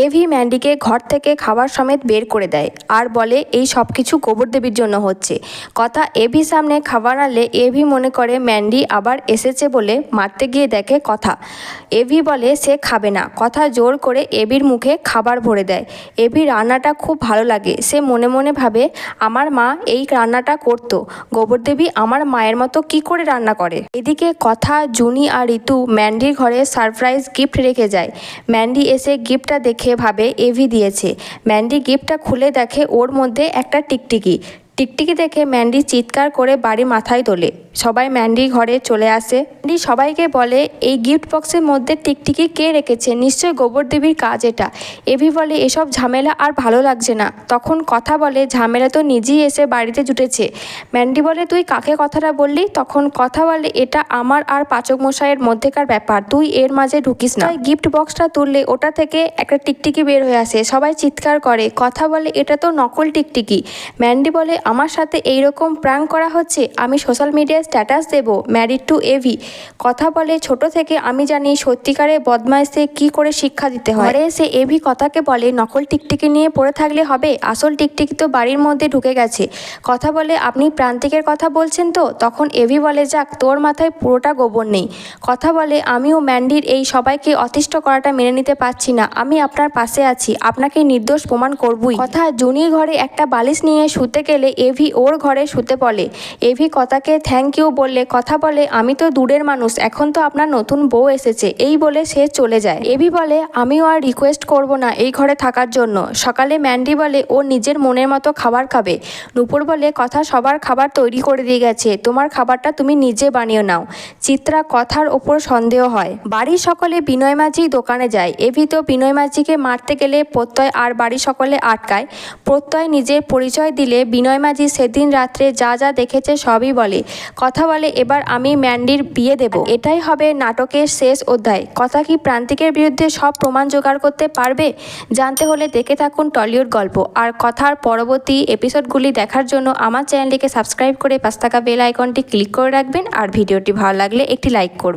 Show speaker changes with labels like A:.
A: AV ম্যান্ডিকে ঘর থেকে খাবার সমেত বের করে দেয় আর বলে এই সব কিছু গোবর দেবীর জন্য হচ্ছে। কথা এভি সামনে খাবার আনলে এভি মনে করে ম্যান্ডি আবার এসেছে বলে মারতে গিয়ে দেখে কথা। এভি বলে সে খাবে না। কথা জোর করে এভির মুখে খাবার ভরে দেয়। এভি রান্নাটা খুব ভালো লাগে। সে মনে মনে ভাবে আমার মা এই রান্নাটা করতো, গোবর দেবী আমার মায়ের মতো কি করে রান্না করে। এদিকে কথা, জুনি আর ঋতু ম্যান্ডির ঘরে সারপ্রাইজ গিফট রেখে যায়। ম্যান্ডি এসে গিফটটা দেখে ভাবে এভি দিয়েছে। ম্যান্ডি গিফটটা খুলে দেখে ওর মধ্যে একটা টিকটিকি। টিকটিকি দেখে ম্যান্ডি চিৎকার করে বাড়ি মাথায় তোলে। সবাই ম্যান্ডির ঘরে চলে আসে। ম্যান্ডি সবাইকে বলে এই গিফট বক্সের মধ্যে টিকটিকি কে রেখেছে, নিশ্চয়ই গোবর দেবীর কাজ এটা। এভি বলে এসব ঝামেলা আর ভালো লাগছে না। তখন কথা বলে ঝামেলা তো নিজেই এসে বাড়িতে জুটেছে। ম্যান্ডি বলে তুই কাকে কথাটা বললি? তখন কথা বলে এটা আমার আর পাচক মশাইয়ের মধ্যেকার ব্যাপার, তুই এর মাঝে ঢুকিস না। গিফট বক্সটা তুললে ওটা থেকে একটা টিকটিকি বের হয়ে আসে। সবাই চিৎকার করে। কথা বলে এটা তো নকল টিকটিকি। ম্যান্ডি বলে আমার সাথে এইরকম প্র্যাঙ্ক করা হচ্ছে, আমি সোশ্যাল মিডিয়ায় স্ট্যাটাস দেব ম্যারিড টু এভি। কথা বলে ছোট থেকে আমি জানি সত্যিকারের বদমাইশে কি করে শিক্ষা দিতে হয়। ঘরে এসে এভি কথাকে বলে নকল টিকটিকি নিয়ে পড়ে থাকলে হবে, আসল টিকটিকি তো বাড়ির মধ্যে ঢুকে গেছে। কথা বলে আপনি প্রান্তিকের কথা বলছেন তো? তখন এভি বলে যাক তোর মাথায় পুরোটা গোবর নেই। কথা বলে আমিও ম্যান্ডির এই সবাইকে অতিষ্ঠ করাটা মেনে নিতে পারছি না, আমি আপনার পাশে আছি, আপনাকে নির্দোষ প্রমাণ করবই। কথা জুনির ঘরে একটা বালিশ নিয়ে শুতে গেলে এভি ওর ঘরে শুতে বলে। এভি কথাকে থ্যাংক ইউ বললে কথা বলে আমি তো দূরের মানুষ, এখন তো আপনার নতুন বউ এসেছে, এই বলে সে চলে যায়। এভি বলে আমিও আর রিকোয়েস্ট করব না এই ঘরে থাকার জন্য। সকালে ম্যান্ডি বলে ও নিজের মনের মতো খাবার খাবে। নূপুর বলে কথা সবার খাবার তৈরি করে দিয়ে গেছে, তোমার খাবারটা তুমি নিজে বানিয়ে নাও। চিত্রা কথার ওপর সন্দেহ হয়। বাড়ির সকলে বিনয় মাঝি দোকানে যায়। এভি তো বিনয় মাঝিকে মারতে গেলে প্রত্যয় আর বাড়ির সকলে আটকায়। প্রত্যয় নিজের পরিচয় দিলে বিনয় মাঝি সেদিন রাত্রে যা যা দেখেছে সবই বলে। কথা বলে এবার আমি ম্যান্ডির বিয়ে দেব, এটাই হবে নাটকের শেষ অধ্যায়। কথা কি প্রান্তিকের বিরুদ্ধে সব প্রমাণ জোগাড় করতে পারবে? জানতে হলে দেখে থাকুন টলিউড গল্প। আর কথার পরবর্তী এপিসোডগুলি দেখার জন্য আমার চ্যানেলটিকে সাবস্ক্রাইব করে পাশে থাকা বেল আইকনটি ক্লিক করে রাখবেন। আর ভিডিওটি ভালো লাগলে একটি লাইক করবেন।